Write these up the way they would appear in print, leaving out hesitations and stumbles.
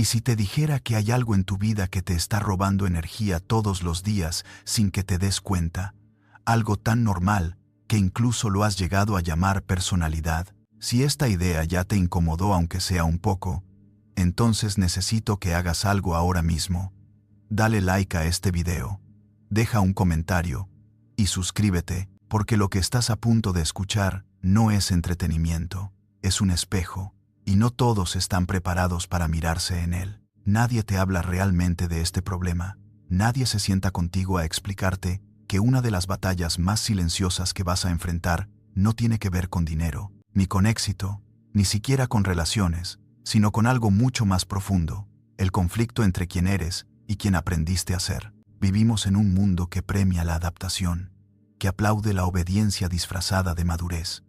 ¿Y si te dijera que hay algo en tu vida que te está robando energía todos los días sin que te des cuenta? Algo tan normal que incluso lo has llegado a llamar personalidad. Si esta idea ya te incomodó aunque sea un poco, entonces necesito que hagas algo ahora mismo. Dale like a este video, deja un comentario y suscríbete, porque lo que estás a punto de escuchar no es entretenimiento, es un espejo, y no todos están preparados para mirarse en él. Nadie te habla realmente de este problema, nadie se sienta contigo a explicarte que una de las batallas más silenciosas que vas a enfrentar no tiene que ver con dinero, ni con éxito, ni siquiera con relaciones, sino con algo mucho más profundo, el conflicto entre quién eres y quién aprendiste a ser. Vivimos en un mundo que premia la adaptación, que aplaude la obediencia disfrazada de madurez,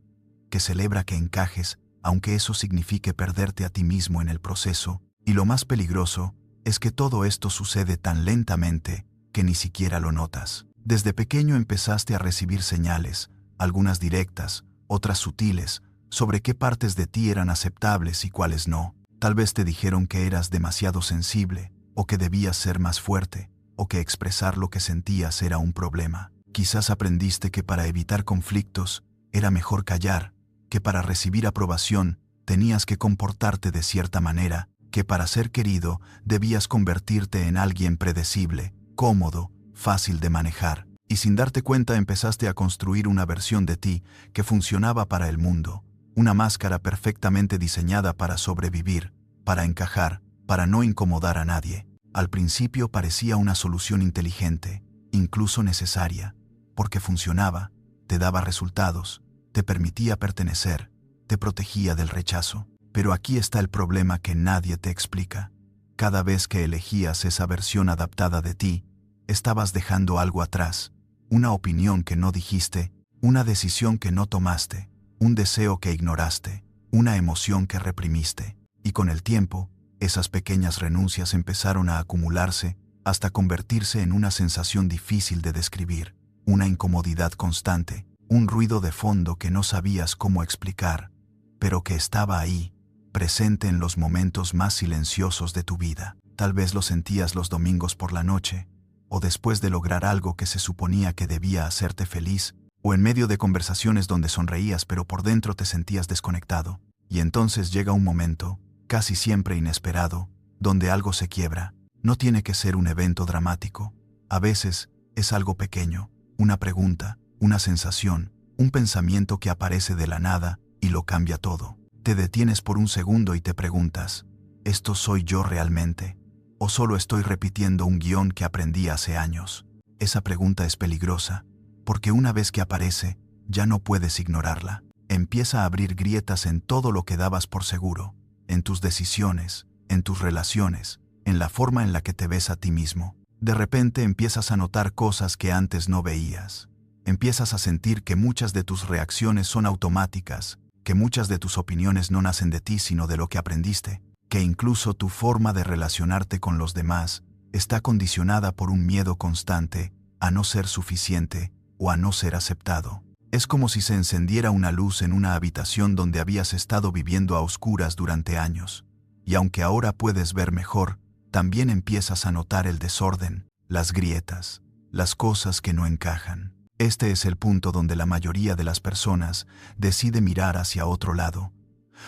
que celebra que encajes, aunque eso signifique perderte a ti mismo en el proceso, y lo más peligroso es que todo esto sucede tan lentamente que ni siquiera lo notas. Desde pequeño empezaste a recibir señales, algunas directas, otras sutiles, sobre qué partes de ti eran aceptables y cuáles no. Tal vez te dijeron que eras demasiado sensible, o que debías ser más fuerte, o que expresar lo que sentías era un problema. Quizás aprendiste que para evitar conflictos era mejor callar, que para recibir aprobación tenías que comportarte de cierta manera, que para ser querido debías convertirte en alguien predecible, cómodo, fácil de manejar, y sin darte cuenta empezaste a construir una versión de ti que funcionaba para el mundo, una máscara perfectamente diseñada para sobrevivir, para encajar, para no incomodar a nadie. Al principio parecía una solución inteligente, incluso necesaria, porque funcionaba, te daba resultados, te permitía pertenecer, te protegía del rechazo. Pero aquí está el problema que nadie te explica. Cada vez que elegías esa versión adaptada de ti, estabas dejando algo atrás, una opinión que no dijiste, una decisión que no tomaste, un deseo que ignoraste, una emoción que reprimiste. Y con el tiempo, esas pequeñas renuncias empezaron a acumularse hasta convertirse en una sensación difícil de describir, una incomodidad constante, un ruido de fondo que no sabías cómo explicar, pero que estaba ahí, presente en los momentos más silenciosos de tu vida. Tal vez lo sentías los domingos por la noche, o después de lograr algo que se suponía que debía hacerte feliz, o en medio de conversaciones donde sonreías pero por dentro te sentías desconectado. Y entonces llega un momento, casi siempre inesperado, donde algo se quiebra. No tiene que ser un evento dramático. A veces es algo pequeño, una pregunta, una sensación, un pensamiento que aparece de la nada y lo cambia todo. Te detienes por un segundo y te preguntas, ¿esto soy yo realmente? ¿O solo estoy repitiendo un guión que aprendí hace años? Esa pregunta es peligrosa, porque una vez que aparece, ya no puedes ignorarla. Empieza a abrir grietas en todo lo que dabas por seguro, en tus decisiones, en tus relaciones, en la forma en la que te ves a ti mismo. De repente empiezas a notar cosas que antes no veías. Empiezas a sentir que muchas de tus reacciones son automáticas, que muchas de tus opiniones no nacen de ti sino de lo que aprendiste, que incluso tu forma de relacionarte con los demás está condicionada por un miedo constante a no ser suficiente o a no ser aceptado. Es como si se encendiera una luz en una habitación donde habías estado viviendo a oscuras durante años, y aunque ahora puedes ver mejor, también empiezas a notar el desorden, las grietas, las cosas que no encajan. Este es el punto donde la mayoría de las personas decide mirar hacia otro lado,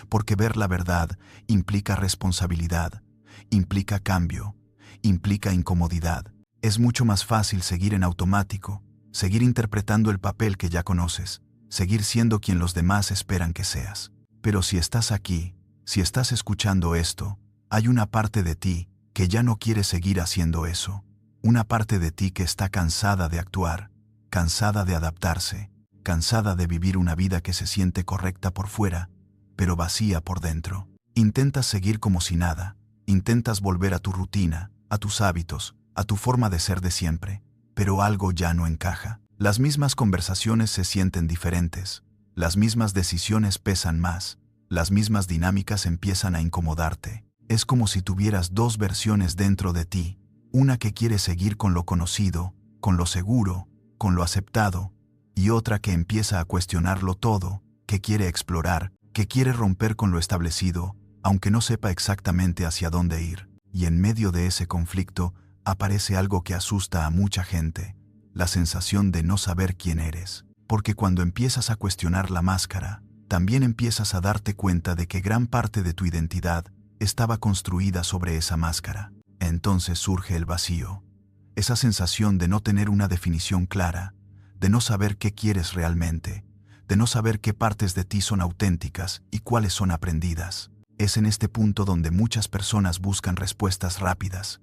porque ver la verdad implica responsabilidad, implica cambio, implica incomodidad. Es mucho más fácil seguir en automático, seguir interpretando el papel que ya conoces, seguir siendo quien los demás esperan que seas. Pero si estás aquí, si estás escuchando esto, hay una parte de ti que ya no quiere seguir haciendo eso, una parte de ti que está cansada de actuar, cansada de adaptarse, cansada de vivir una vida que se siente correcta por fuera, pero vacía por dentro. Intentas seguir como si nada, intentas volver a tu rutina, a tus hábitos, a tu forma de ser de siempre, pero algo ya no encaja. Las mismas conversaciones se sienten diferentes, las mismas decisiones pesan más, las mismas dinámicas empiezan a incomodarte. Es como si tuvieras dos versiones dentro de ti, una que quiere seguir con lo conocido, con lo seguro, con lo aceptado, y otra que empieza a cuestionarlo todo, que quiere explorar, que quiere romper con lo establecido, aunque no sepa exactamente hacia dónde ir. Y en medio de ese conflicto aparece algo que asusta a mucha gente, la sensación de no saber quién eres. Porque cuando empiezas a cuestionar la máscara, también empiezas a darte cuenta de que gran parte de tu identidad estaba construida sobre esa máscara. Entonces surge el vacío, esa sensación de no tener una definición clara, de no saber qué quieres realmente, de no saber qué partes de ti son auténticas y cuáles son aprendidas. Es en este punto donde muchas personas buscan respuestas rápidas.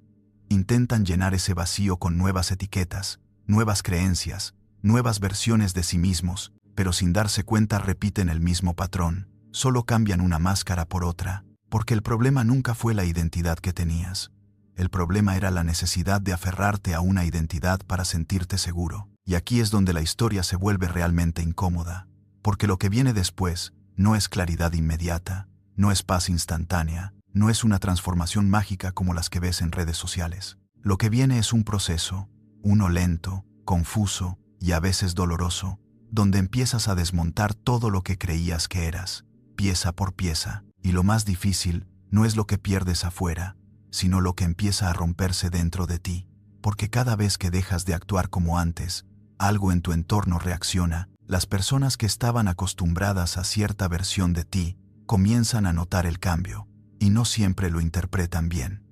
Intentan llenar ese vacío con nuevas etiquetas, nuevas creencias, nuevas versiones de sí mismos, pero sin darse cuenta repiten el mismo patrón, solo cambian una máscara por otra, porque el problema nunca fue la identidad que tenías. El problema era la necesidad de aferrarte a una identidad para sentirte seguro. Y aquí es donde la historia se vuelve realmente incómoda, porque lo que viene después no es claridad inmediata, no es paz instantánea, no es una transformación mágica como las que ves en redes sociales. Lo que viene es un proceso, uno lento, confuso y a veces doloroso, donde empiezas a desmontar todo lo que creías que eras, pieza por pieza, y lo más difícil no es lo que pierdes afuera, sino lo que empieza a romperse dentro de ti, porque cada vez que dejas de actuar como antes, algo en tu entorno reacciona. Las personas que estaban acostumbradas a cierta versión de ti comienzan a notar el cambio, y no siempre lo interpretan bien.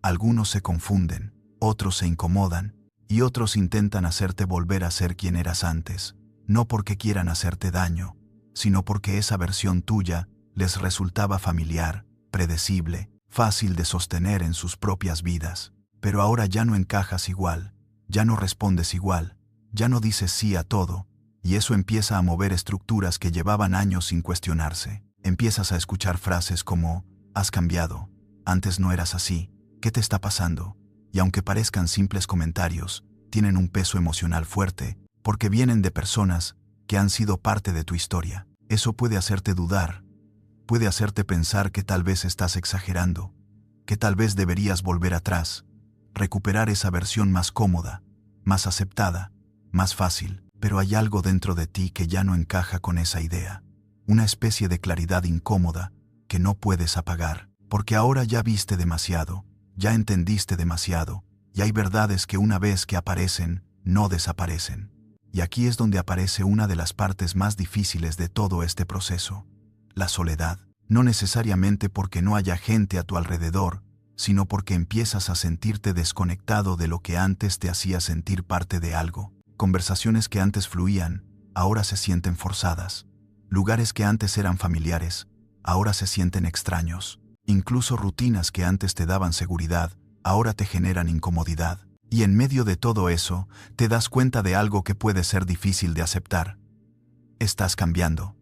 Algunos se confunden, otros se incomodan, y otros intentan hacerte volver a ser quien eras antes, no porque quieran hacerte daño, sino porque esa versión tuya les resultaba familiar, predecible, fácil de sostener en sus propias vidas. Pero ahora ya no encajas igual, ya no respondes igual, ya no dices sí a todo, y eso empieza a mover estructuras que llevaban años sin cuestionarse. Empiezas a escuchar frases como, has cambiado, antes no eras así, ¿qué te está pasando? Y aunque parezcan simples comentarios, tienen un peso emocional fuerte, porque vienen de personas que han sido parte de tu historia. Eso puede hacerte dudar, puede hacerte pensar que tal vez estás exagerando, que tal vez deberías volver atrás, recuperar esa versión más cómoda, más aceptada, más fácil. Pero hay algo dentro de ti que ya no encaja con esa idea, una especie de claridad incómoda que no puedes apagar, porque ahora ya viste demasiado, ya entendiste demasiado, y hay verdades que una vez que aparecen, no desaparecen. Y aquí es donde aparece una de las partes más difíciles de todo este proceso, la soledad. No necesariamente porque no haya gente a tu alrededor, sino porque empiezas a sentirte desconectado de lo que antes te hacía sentir parte de algo. Conversaciones que antes fluían, ahora se sienten forzadas. Lugares que antes eran familiares, ahora se sienten extraños. Incluso rutinas que antes te daban seguridad, ahora te generan incomodidad. Y en medio de todo eso, te das cuenta de algo que puede ser difícil de aceptar. Estás cambiando.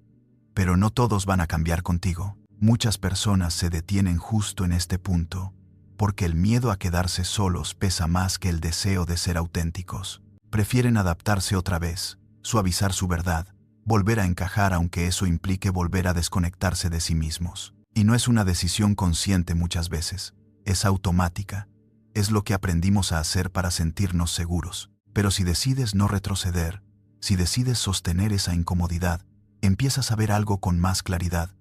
Pero no todos van a cambiar contigo. Muchas personas se detienen justo en este punto, porque el miedo a quedarse solos pesa más que el deseo de ser auténticos. Prefieren adaptarse otra vez, suavizar su verdad, volver a encajar aunque eso implique volver a desconectarse de sí mismos. Y no es una decisión consciente muchas veces, es automática. Es lo que aprendimos a hacer para sentirnos seguros. Pero si decides no retroceder, si decides sostener esa incomodidad, empiezas a ver algo con más claridad.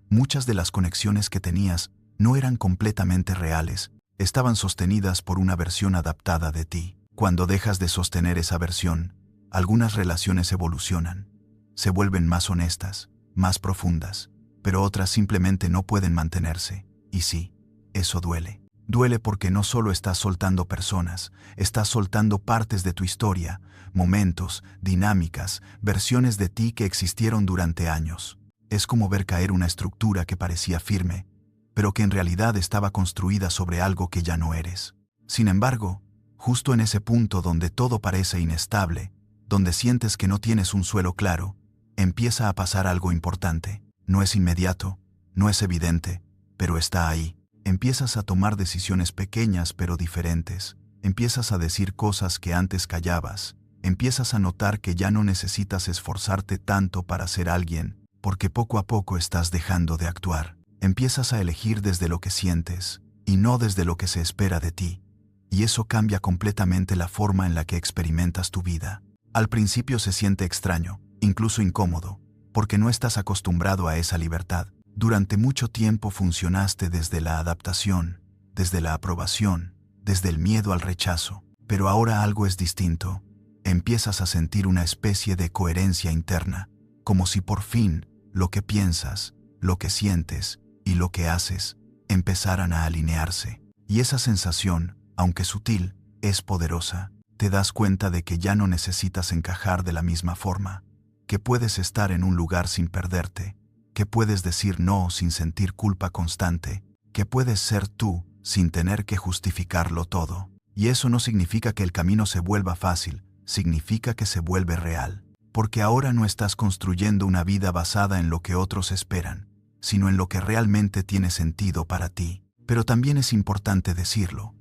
Muchas de las conexiones que tenías no eran completamente reales, estaban sostenidas por una versión adaptada de ti. Cuando dejas de sostener esa versión, algunas relaciones evolucionan, se vuelven más honestas, más profundas, pero otras simplemente no pueden mantenerse. Y sí, eso duele. Duele porque no solo estás soltando personas, estás soltando partes de tu historia, momentos, dinámicas, versiones de ti que existieron durante años. Es como ver caer una estructura que parecía firme, pero que en realidad estaba construida sobre algo que ya no eres. Sin embargo, justo en ese punto donde todo parece inestable, donde sientes que no tienes un suelo claro, empieza a pasar algo importante. No es inmediato, no es evidente, pero está ahí. Empiezas a tomar decisiones pequeñas pero diferentes. Empiezas a decir cosas que antes callabas. Empiezas a notar que ya no necesitas esforzarte tanto para ser alguien, porque poco a poco estás dejando de actuar. Empiezas a elegir desde lo que sientes, y no desde lo que se espera de ti. Y eso cambia completamente la forma en la que experimentas tu vida. Al principio se siente extraño, incluso incómodo, porque no estás acostumbrado a esa libertad. Durante mucho tiempo funcionaste desde la adaptación, desde la aprobación, desde el miedo al rechazo. Pero ahora algo es distinto. Empiezas a sentir una especie de coherencia interna, como si por fin lo que piensas, lo que sientes y lo que haces empezaran a alinearse. Y esa sensación, aunque sutil, es poderosa. Te das cuenta de que ya no necesitas encajar de la misma forma, que puedes estar en un lugar sin perderte, que puedes decir no sin sentir culpa constante, que puedes ser tú sin tener que justificarlo todo. Y eso no significa que el camino se vuelva fácil, significa que se vuelve real. Porque ahora no estás construyendo una vida basada en lo que otros esperan, sino en lo que realmente tiene sentido para ti. Pero también es importante decirlo.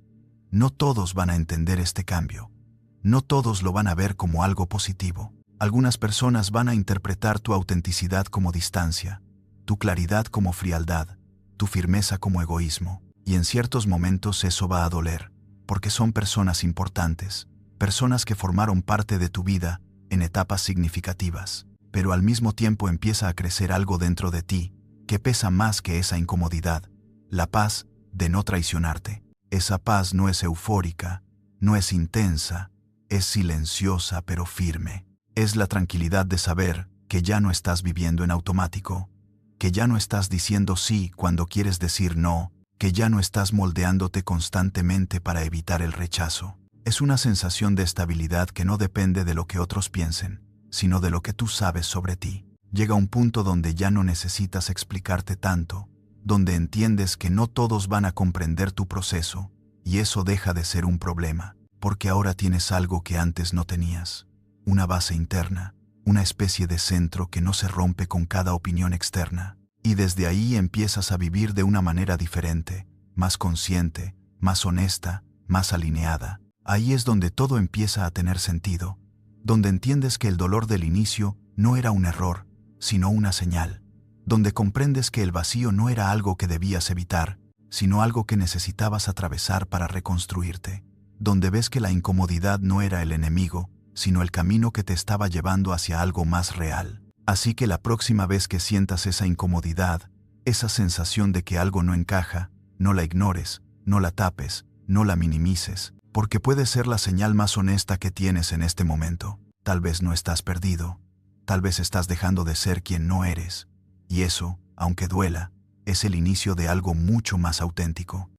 No todos van a entender este cambio. No todos lo van a ver como algo positivo. Algunas personas van a interpretar tu autenticidad como distancia, tu claridad como frialdad, tu firmeza como egoísmo. Y en ciertos momentos eso va a doler, porque son personas importantes, personas que formaron parte de tu vida en etapas significativas. Pero al mismo tiempo empieza a crecer algo dentro de ti, que pesa más que esa incomodidad, la paz de no traicionarte. Esa paz no es eufórica, no es intensa, es silenciosa pero firme. Es la tranquilidad de saber que ya no estás viviendo en automático, que ya no estás diciendo sí cuando quieres decir no, que ya no estás moldeándote constantemente para evitar el rechazo. Es una sensación de estabilidad que no depende de lo que otros piensen, sino de lo que tú sabes sobre ti. Llega un punto donde ya no necesitas explicarte tanto, donde entiendes que no todos van a comprender tu proceso, y eso deja de ser un problema, porque ahora tienes algo que antes no tenías, una base interna, una especie de centro que no se rompe con cada opinión externa, y desde ahí empiezas a vivir de una manera diferente, más consciente, más honesta, más alineada. Ahí es donde todo empieza a tener sentido, donde entiendes que el dolor del inicio no era un error, sino una señal, donde comprendes que el vacío no era algo que debías evitar, sino algo que necesitabas atravesar para reconstruirte, donde ves que la incomodidad no era el enemigo, sino el camino que te estaba llevando hacia algo más real. Así que la próxima vez que sientas esa incomodidad, esa sensación de que algo no encaja, no la ignores, no la tapes, no la minimices, porque puede ser la señal más honesta que tienes en este momento. Tal vez no estás perdido, tal vez estás dejando de ser quien no eres, y eso, aunque duela, es el inicio de algo mucho más auténtico.